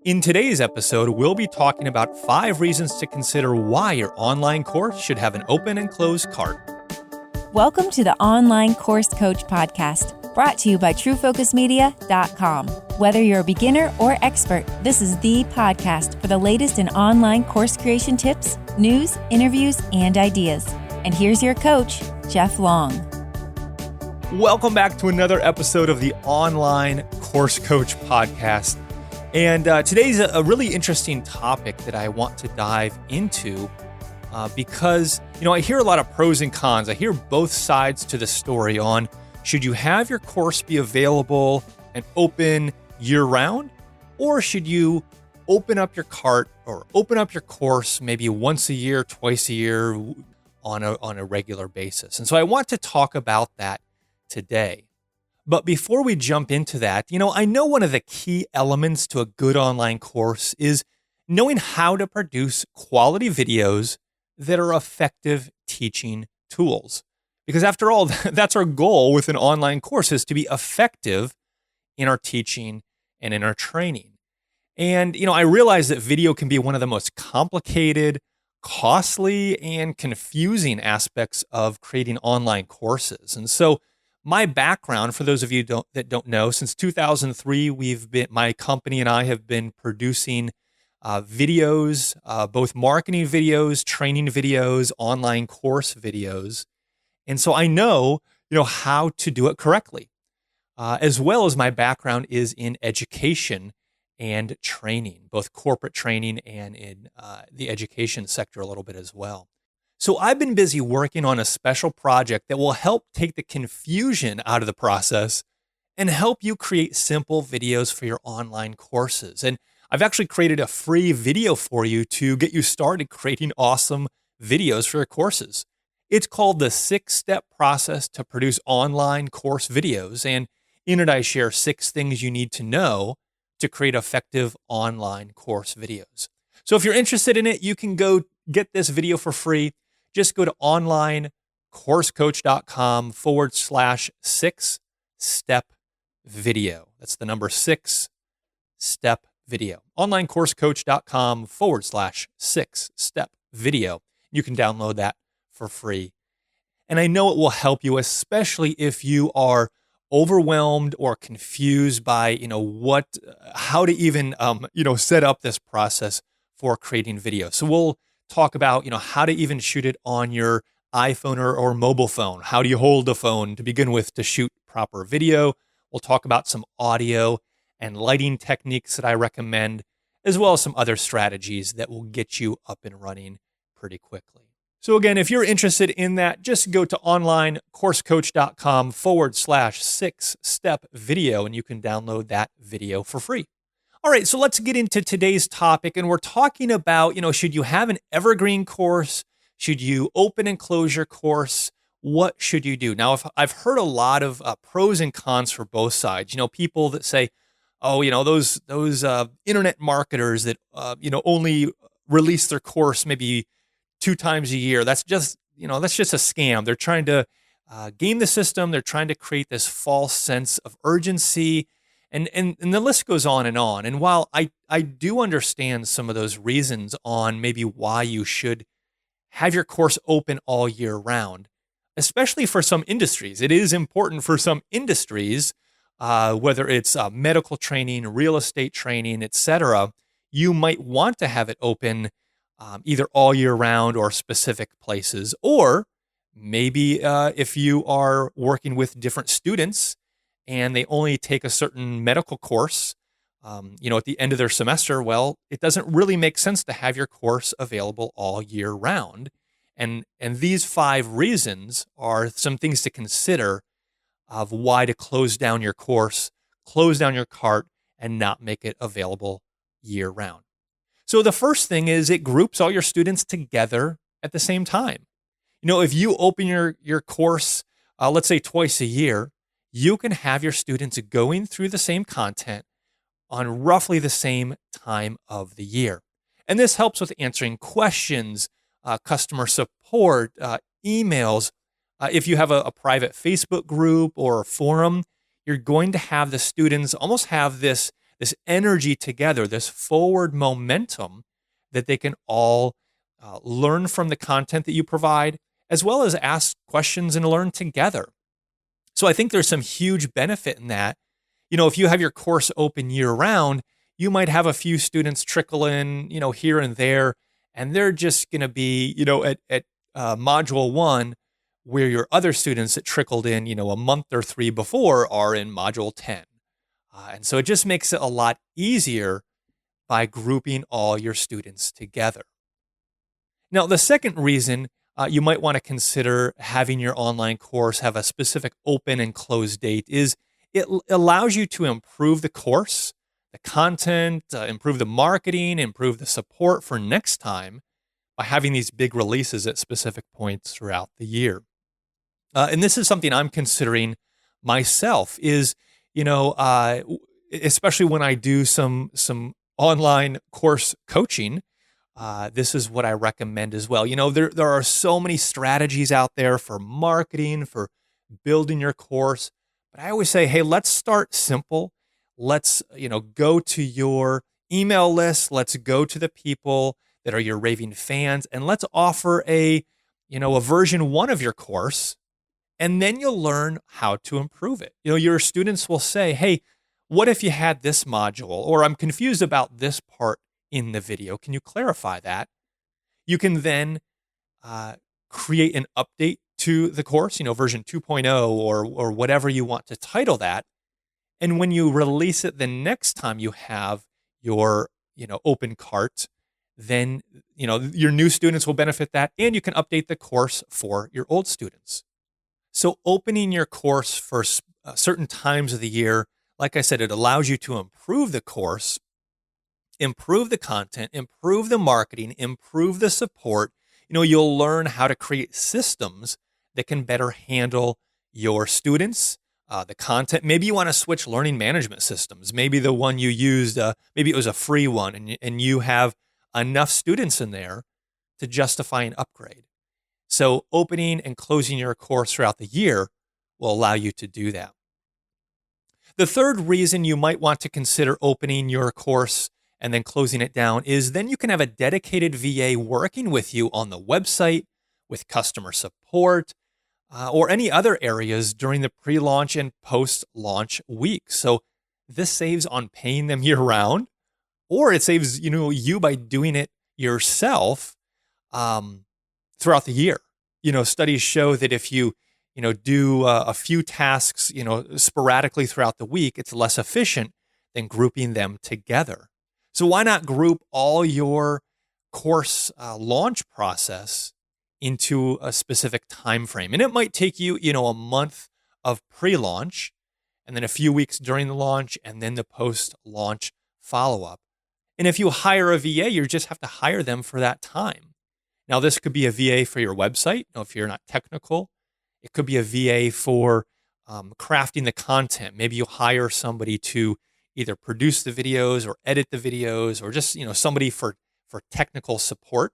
In today's episode, we'll be talking about 5 reasons to consider why your online course should have an open and closed cart. Welcome to the Online Course Coach Podcast, brought to you by TrueFocusMedia.com. Whether you're a beginner or expert, this is the podcast for the latest in online course creation tips, news, interviews, and ideas. And here's your coach, Jeff Long. Welcome back to another episode of the Online Course Coach Podcast. And today's a really interesting topic that I want to dive into because, I hear a lot of pros and cons. I hear both sides to the story on should you have your course be available and open year-round, or should you open up your cart or open up your course maybe once a year, twice a year on a regular basis. And so I want to talk about that today. But before we jump into that, I know one of the key elements to a good online course is knowing how to produce quality videos that are effective teaching tools. Because after all, that's our goal with an online course, is to be effective in our teaching and in our training. And, I realize that video can be one of the most complicated, costly, and confusing aspects of creating online courses. And so my background, for those of you that don't know, since 2003, my company and I have been producing videos, both marketing videos, training videos, online course videos. And so I know, how to do it correctly, as well as my background is in education and training, both corporate training and in the education sector a little bit as well. So I've been busy working on a special project that will help take the confusion out of the process and help you create simple videos for your online courses. And I've actually created a free video for you to get you started creating awesome videos for your courses. It's called the 6-step process to produce online course videos. And in it, I share 6 things you need to know to create effective online course videos. So if you're interested in it, you can go get this video for free. Just go to onlinecoursecoach.com/6-step video. That's the number 6-step video. onlinecoursecoach.com/6-step video. You can download that for free. And I know it will help you, especially if you are overwhelmed or confused by, how to even, set up this process for creating video. So we'll talk about, how to even shoot it on your iPhone or mobile phone. How do you hold the phone to begin with to shoot proper video? We'll talk about some audio and lighting techniques that I recommend, as well as some other strategies that will get you up and running pretty quickly. So again, if you're interested in that, just go to onlinecoursecoach.com/6-step video, and you can download that video for free. All right, so let's get into today's topic, and we're talking about, should you have an evergreen course? Should you open and close your course? What should you do? Now, I've heard a lot of pros and cons for both sides. People that say, those internet marketers that, only release their course maybe 2 times a year. That's just a scam. They're trying to game the system. They're trying to create this false sense of urgency. And the list goes on. And while I do understand some of those reasons on maybe why you should have your course open all year round, especially for some industries, it is important for some industries, whether it's medical training, real estate training, etc. You might want to have it open either all year round or specific places, or maybe if you are working with different students and they only take a certain medical course, at the end of their semester, well, it doesn't really make sense to have your course available all year round. And these 5 reasons are some things to consider of why to close down your course, close down your cart, and not make it available year round. So the first thing is it groups all your students together at the same time. If you open your course, let's say twice a year, you can have your students going through the same content on roughly the same time of the year. And this helps with answering questions, customer support, emails. If you have a private Facebook group or a forum, you're going to have the students almost have this this energy together, this forward momentum that they can all learn from the content that you provide, as well as ask questions and learn together. So I think there's some huge benefit in that. If you have your course open year round, you might have a few students trickle in, here and there, and they're just going to be, at module 1, where your other students that trickled in, a month or 3 before are in module 10. And so it just makes it a lot easier by grouping all your students together. Now, the second reason you might want to consider having your online course have a specific open and close date is it allows you to improve the course, the content, improve the marketing, improve the support for next time by having these big releases at specific points throughout the year. And this is something I'm considering myself is, especially when I do some online course coaching, this is what I recommend as well. There are so many strategies out there for marketing, for building your course. But I always say, hey, let's start simple. Let's, go to your email list. Let's go to the people that are your raving fans, and let's offer a version 1 of your course, and then you'll learn how to improve it. Your students will say, hey, what if you had this module? Or I'm confused about this part in the video. Can you clarify that? You can then create an update to the course, version 2.0 or whatever you want to title that. And when you release it the next time you have your, open cart, then, your new students will benefit that, and you can update the course for your old students. So opening your course for certain times of the year, like I said, it allows you to improve the course, improve the content, improve the marketing, improve the support. You'll learn how to create systems that can better handle your students, the content. Maybe you want to switch learning management systems. Maybe the one you used, maybe it was a free one, and you have enough students in there to justify an upgrade. So opening and closing your course throughout the year will allow you to do that. The third reason you might want to consider opening your course and then closing it down is then you can have a dedicated VA working with you on the website, with customer support, or any other areas during the pre-launch and post-launch week. So this saves on paying them year-round, or it saves you by doing it yourself throughout the year. Studies show that if you do a few tasks sporadically throughout the week, it's less efficient than grouping them together. So why not group all your course launch process into a specific time frame? And it might take you a month of pre-launch, and then a few weeks during the launch, and then the post-launch follow-up. And if you hire a VA, you just have to hire them for that time. Now, this could be a VA for your website, if you're not technical. It could be a VA for crafting the content. Maybe you hire somebody to either produce the videos or edit the videos, or just somebody for technical support.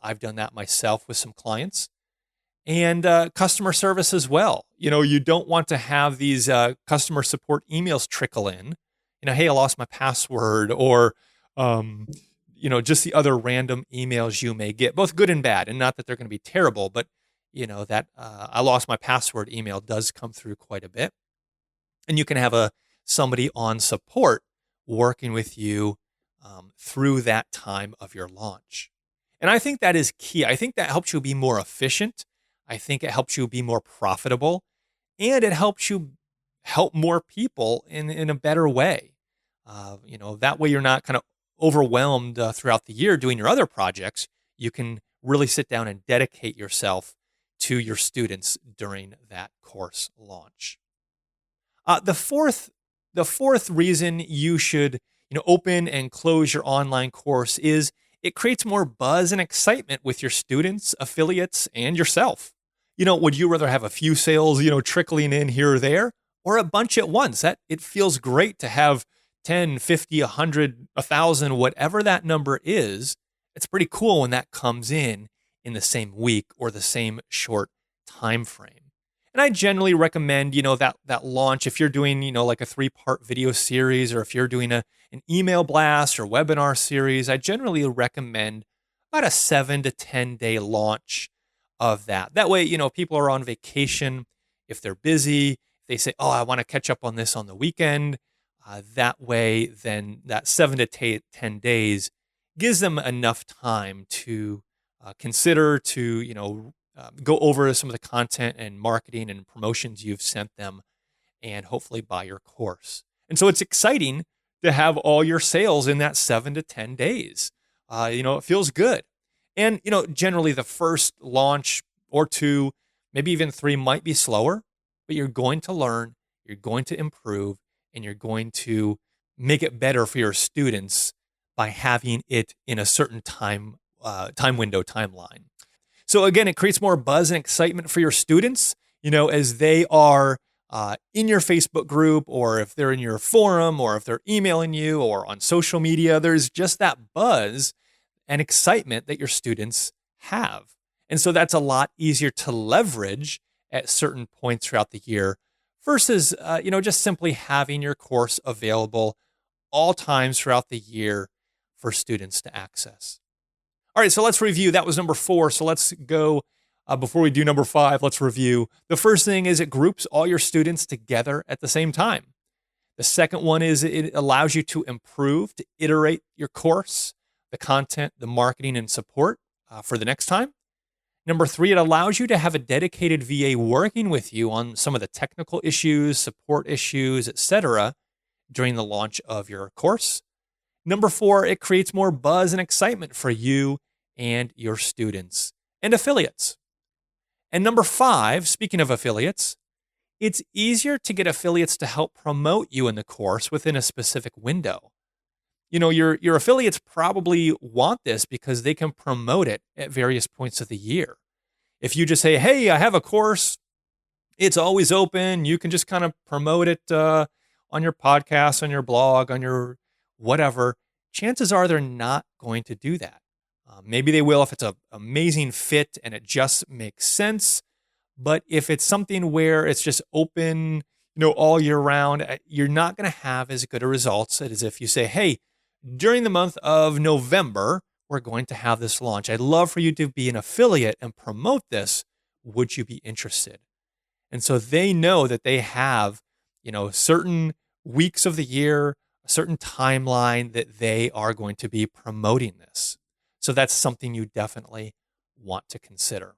I've done that myself with some clients. And customer service as well. You don't want to have these customer support emails trickle in. Hey, I lost my password, or just the other random emails you may get, both good and bad. And not that they're going to be terrible, but that I lost my password email does come through quite a bit. And you can have somebody on support working with you through that time of your launch. And I think that is key. I think that helps you be more efficient. I think it helps you be more profitable, and it helps you help more people in a better way. That way you're not kind of overwhelmed throughout the year doing your other projects. You can really sit down and dedicate yourself to your students during that course launch. The fourth reason you should open and close your online course is it creates more buzz and excitement with your students, affiliates, and yourself. Would you rather have a few sales, trickling in here or there, or a bunch at once? It feels great to have 10, 50, 100, 1,000, whatever that number is. It's pretty cool when that comes in the same week or the same short time frame. And I generally recommend, that launch, if you're doing, like a 3-part video series, or if you're doing an email blast or webinar series, I generally recommend about a 7 to 10 day launch of that. That way, people are on vacation. If they're busy, they say, oh, I want to catch up on this on the weekend. That way, then that 7 to 10 days gives them enough time to consider, to, go over some of the content and marketing and promotions you've sent them, and hopefully buy your course. And so it's exciting to have all your sales in that 7 to 10 days. It feels good. And, generally the first launch or 2, maybe even 3 might be slower, but you're going to learn, you're going to improve, and you're going to make it better for your students by having it in a certain time window, timeline. So again, it creates more buzz and excitement for your students, as they are in your Facebook group, or if they're in your forum, or if they're emailing you or on social media. There's just that buzz and excitement that your students have. And so that's a lot easier to leverage at certain points throughout the year versus, just simply having your course available all times throughout the year for students to access. All right, so let's review. That was number 4. So let's go, before we do number 5, let's review. The first thing is it groups all your students together at the same time. The second one is it allows you to improve, to iterate your course, the content, the marketing, and support for the next time. Number 3, it allows you to have a dedicated VA working with you on some of the technical issues, support issues, etc., during the launch of your course. Number 4, it creates more buzz and excitement for you and your students and affiliates. And number 5, speaking of affiliates, it's easier to get affiliates to help promote you in the course within a specific window. Your affiliates probably want this because they can promote it at various points of the year. If you just say, hey, I have a course, it's always open, you can just kind of promote it on your podcast, on your blog, on your whatever, chances are they're not going to do that. Maybe they will if it's an amazing fit and it just makes sense. But if it's something where it's just open, all year round, you're not going to have as good a results as if you say, hey, during the month of November, we're going to have this launch. I'd love for you to be an affiliate and promote this. Would you be interested? And so they know that they have, certain weeks of the year, a certain timeline that they are going to be promoting this. So that's something you definitely want to consider.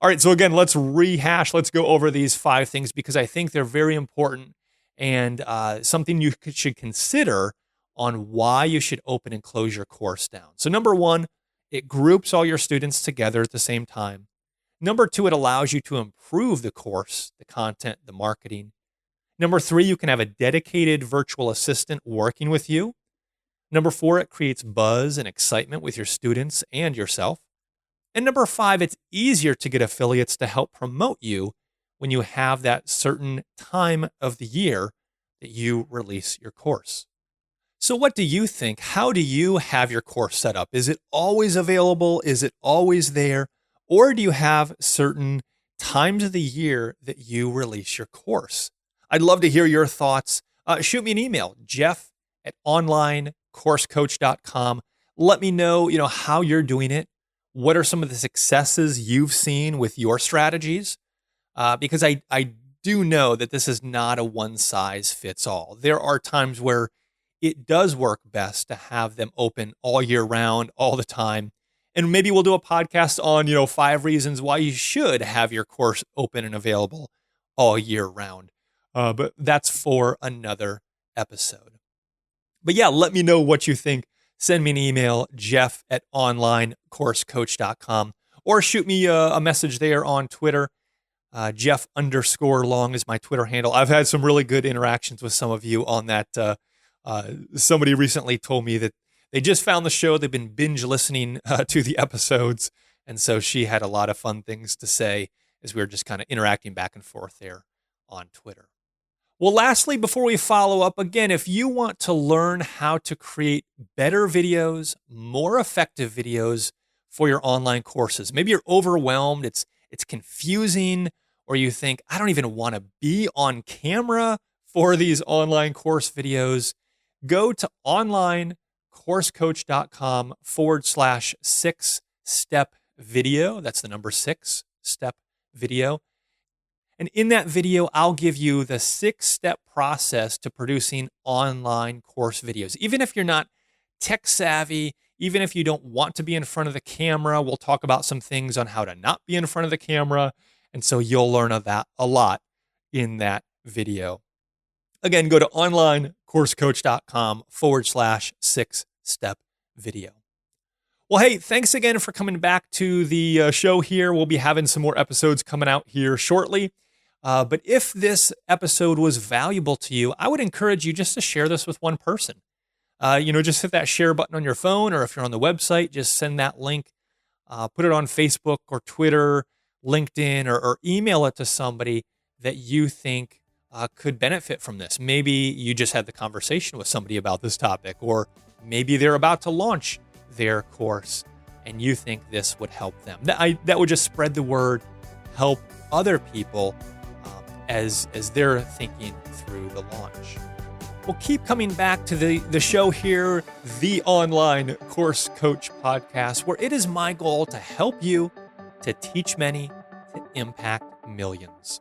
All right, so again, let's go over these 5 things because I think they're very important and something you should consider on why you should open and close your course down. So number 1, it groups all your students together at the same time. Number 2, it allows you to improve the course, the content, the marketing. Number 3, you can have a dedicated virtual assistant working with you. Number 4, it creates buzz and excitement with your students and yourself. And number 5, it's easier to get affiliates to help promote you when you have that certain time of the year that you release your course. So what do you think? How do you have your course set up? Is it always available? Is it always there? Or do you have certain times of the year that you release your course? I'd love to hear your thoughts. Shoot me an email, jeff@onlinecoursecoach.com. Let me know, how you're doing it. What are some of the successes you've seen with your strategies? Because I do know that this is not a one size fits all. There are times where it does work best to have them open all year round, all the time. And maybe we'll do a podcast on, 5 reasons why you should have your course open and available all year round. But that's for another episode. But yeah, let me know what you think. Send me an email, jeff@onlinecoursecoach.com, or shoot me a message there on Twitter. Jeff_Long is my Twitter handle. I've had some really good interactions with some of you on that. Somebody recently told me that they just found the show. They've been binge listening to the episodes. And so she had a lot of fun things to say as we were just kind of interacting back and forth there on Twitter. Well, lastly, before we follow up, again, if you want to learn how to create better videos, more effective videos for your online courses, maybe you're overwhelmed, it's confusing, or you think, I don't even want to be on camera for these online course videos, go to onlinecoursecoach.com/6-step video. That's the number 6-step video. And in that video, I'll give you the 6-step process to producing online course videos. Even if you're not tech savvy, even if you don't want to be in front of the camera, we'll talk about some things on how to not be in front of the camera. And so you'll learn of that a lot in that video. Again, go to onlinecoursecoach.com/6-step video. Well, hey, thanks again for coming back to the show here. We'll be having some more episodes coming out here shortly. But if this episode was valuable to you, I would encourage you just to share this with one person. Just hit that share button on your phone, or if you're on the website, just send that link, put it on Facebook or Twitter, LinkedIn, or email it to somebody that you think could benefit from this. Maybe you just had the conversation with somebody about this topic, or maybe they're about to launch their course and you think this would help them. That would just spread the word, help other people as they're thinking through the launch. We'll keep coming back to the show here, the Online Course Coach Podcast, where it is my goal to help you to teach many, to impact millions.